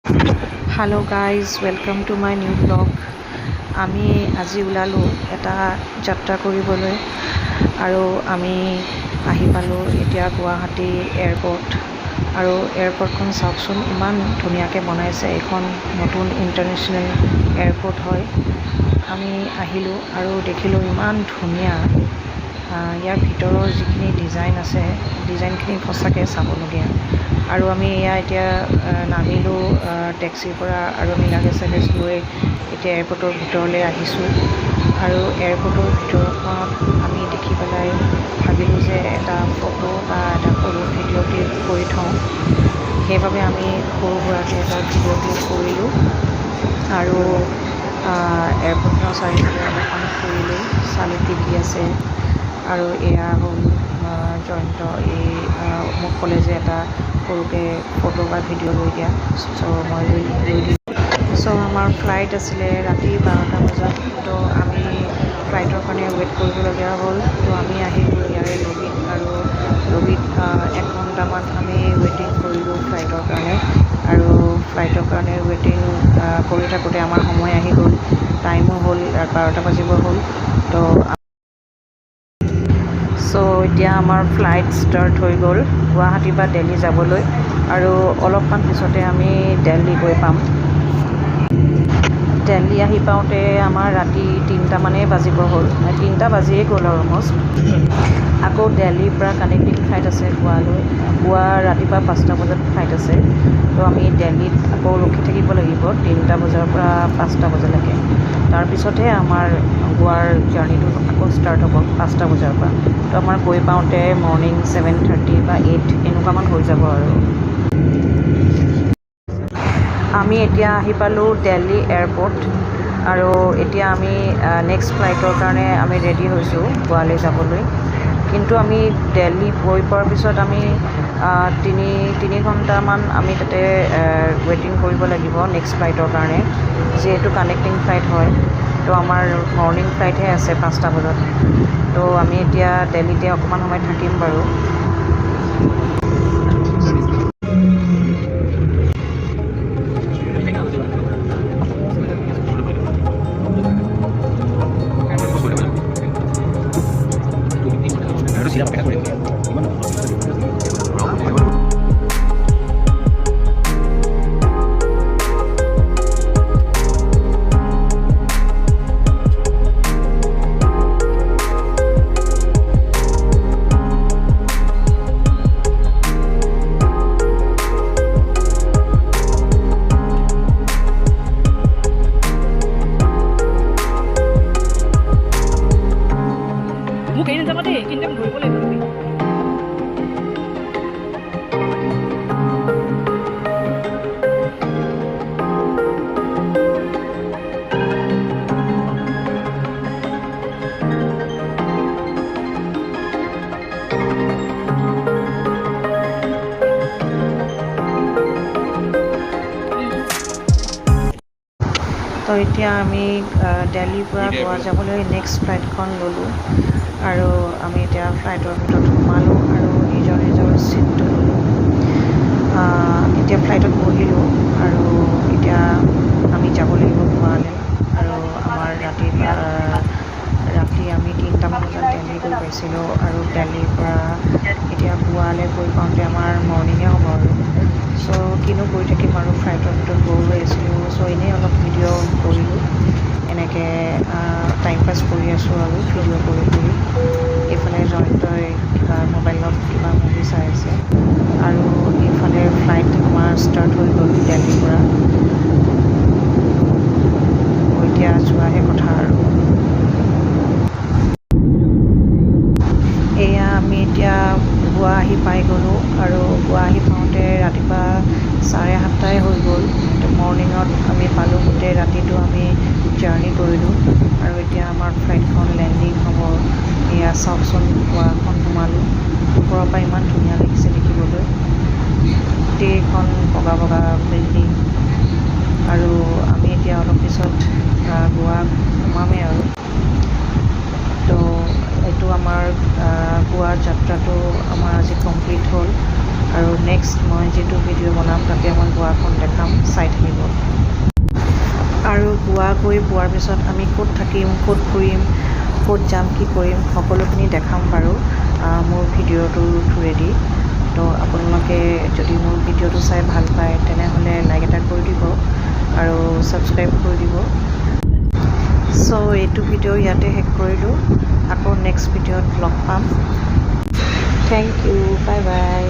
Hello guys, welcome to my new vlog. আমি আজি ওলালোঁ এটা যাত্ৰা কৰিবলৈ আৰু আমি আহি পালোঁ এতিয়া গুৱাহাটী এয়াৰপৰ্ট আৰু এয়াৰপৰ্টখন চাওকচোন ইমান ধুনীয়াকৈ বনাইছে এখন নতুন ইণ্টাৰনেশ্যনেল এয়াৰপৰ্ট হয় আমি আহিলোঁ আৰু দেখিলোঁ ইমান ধুনীয়া ইয়াৰ ভিতৰৰ যিখিনি ডিজাইন আছে ডিজাইনখিনি সঁচাকৈ চাবলগীয়া আৰু আমি এতিয়া নামিলোঁ টেক্সিৰ পৰা আৰু আমি লাগেজ লৈ এতিয়া এয়াৰপৰ্টৰ ভিতৰলৈ আহিছোঁ আৰু এয়াৰপৰ্টৰ ভিতৰখনত আমি দেখি পেলাই ভাবিলোঁ যে এটা ফটো বা এটা সৰু ভিডিঅ' ক্লিপ কৰি থওঁ সেইবাবে আমি সৰু সুৰাকৈ এটা ভিডিঅ' ক্লিপ কৰিলোঁ আৰু এয়াৰপৰ্টৰ চাৰিওফালে অলপমান ফুৰিলোঁ চালোঁ টিভি আছে আৰু এয়া হ'ল জয়ন্ত এই মোক ক'লে যে এটা সৰুকৈ ফটো বা ভিডিঅ' লৈ দিয়া চ' মই লৈ দিলোঁ চ' আমাৰ ফ্লাইট আছিলে ৰাতি 12টা বজাত তো আমি ফ্লাইটৰ কাৰণে ৱেইট কৰিবলগীয়া হ'ল তো আমি আহিলোঁ ইয়াৰে লবিত আৰু লবিত 1 ঘণ্টামান আমি ৱেইটিং কৰিলোঁ ফ্লাইটৰ কাৰণে আৰু ফ্লাইটৰ কাৰণে ৱেইটিং কৰি থাকোঁতে আমাৰ সময় আহি গ'ল টাইমো হ'ল 12টা বাজিব হ'ল তো এতিয়া আমাৰ ফ্লাইট ষ্টাৰ্ট হৈ গ'ল গুৱাহাটী বা দিল্লী যাবলৈ আৰু অলপমান পিছতে আমি দিল্লী গৈ পাম দিল্লী আহি পাওঁতে আমাৰ ৰাতি 3টা মানেই বাজিব হ'ল 3টা বাজিয়ে গ'ল অলমষ্ট আকৌ দিল্লীৰ পৰা কানেক্টিং ফ্লাইট আছে গোৱালৈ পুৱা ৰাতিপুৱা 5টা বজাত ফ্লাইট আছে তো আমি দিল্লীত আকৌ ৰখি থাকিব লাগিব 3টা বজাৰ পৰা 5টা বজালৈকে তাৰপিছতহে আমাৰ গোৱাৰ জাৰ্ণিটো আকৌ ষ্টাৰ্ট হ'ব 5টা বজাৰ পৰা তো আমাৰ গৈ পাওঁতে মৰ্ণিং 7:30 বা 8 এনেকুৱামান হৈ যাব আৰু আমি এতিয়া আহি পালোঁ দিল্লী এয়াৰপৰ্ট আৰু এতিয়া আমি নেক্সট ফ্লাইটৰ কাৰণে আমি ৰেডি হৈছোঁ গোৱালৈ যাবলৈ কিন্তু আমি দিল্লী গৈ পোৱাৰ পিছত আমি তিনি ঘণ্টামান আমি তাতে ৱেইটিং কৰিব লাগিব নেক্সট ফ্লাইটৰ কাৰণে যিহেতু কানেক্টিং ফ্লাইট হয় তো আমাৰ মৰ্ণিং ফ্লাইটহে আছে 5টা বজাত তো আমি এতিয়া দিল্লীতে অকণমান সময় থাকিম বাৰু তো এতিয়া আমি দিল্লীৰ পৰা গোৱা যাবলৈ নেক্সট ফ্লাইটখন ল'লোঁ আৰু আমি এতিয়া ফ্লাইটৰ ভিতৰত সোমালোঁ আৰু নিজৰ ছিটটো ল'লোঁ এতিয়া ফ্লাইটত বহিলোঁ আৰু এতিয়া আমি যাব লাগিব গোৱালৈ আৰু আমাৰ ৰাতি আমি 3টামান বজাত দিল্লী গৈ পাইছিলোঁ আৰু দিল্লীৰ পৰা এতিয়া গোৱালৈ গৈ পাওঁতে আমাৰ মৰ্ণিঙে হ'ব আৰু চ' কিনো কৰি থাকিম আৰু ফ্লাইটৰ ভিতৰত ব'ৰ হৈ আছিলোঁ চ' এনেই অলপ ভিডিঅ' কৰিলোঁ এনেকৈ টাইম পাছ কৰি আছোঁ আৰু ভিডিঅ' কৰি এইফালে জয়ন্তই কিবা মোবাইলত কিবা মুভি চাই আছে আৰু এইফালে ফ্লাইট আমাৰ ষ্টাৰ্ট হৈ গ'ল দিল্লীৰ পৰা এতিয়া যোৱাহে কথা আৰু এয়া আমি এতিয়া গোৱা আহি পাই গ'লোঁ আৰু গোৱা আহি পাওঁতে ৰাতিপুৱা 7:30টাই হৈ গ'ল তো মৰ্ণিঙত আমি পালোঁ গোটেই ৰাতিটো আমি জাৰ্ণি কৰিলোঁ আৰু এতিয়া আমাৰ ফ্লাইটখন লেণ্ডিং হ'ব এয়া চাওকচোন গোৱাখন সোমালোঁ ওপৰৰ পৰা ইমান ধুনীয়া লাগিছে দেখিবলৈ গোটেইখন বগা বগা বিল্ডিং আৰু আমি এতিয়া অলপ পিছত গোৱা সোমামেই আৰু তো এইটো আমাৰ গোৱা যাত্ৰাটো আমাৰ আজি কমপ্লিট হ'ল আৰু নেক্সট মই যিটো ভিডিঅ' বনাম তাতে মই গোৱাখন দেখাম চাই থাকিব গোৱা গৈ পোৱাৰ পিছত আমি ক'ত থাকিম, ক'ত ফুৰিম, ক'ত যাম, কি কৰিম সকলোখিনি দেখাম বাৰু মোৰ ভিডিঅ'টোৰ থ্ৰুৱেদি। তো আপোনালোকে যদি মোৰ ভিডিঅ'টো চাই ভাল পায় তেনেহ'লে লাইক এটা কৰি দিব আৰু ছাবস্ক্ৰাইব কৰি দিব। চ' এইটো ভিডিঅ' ইয়াতে শেষ কৰিলোঁ, আকৌ নেক্সট ভিডিঅ'ত লগ পাম। Thank you, bye by.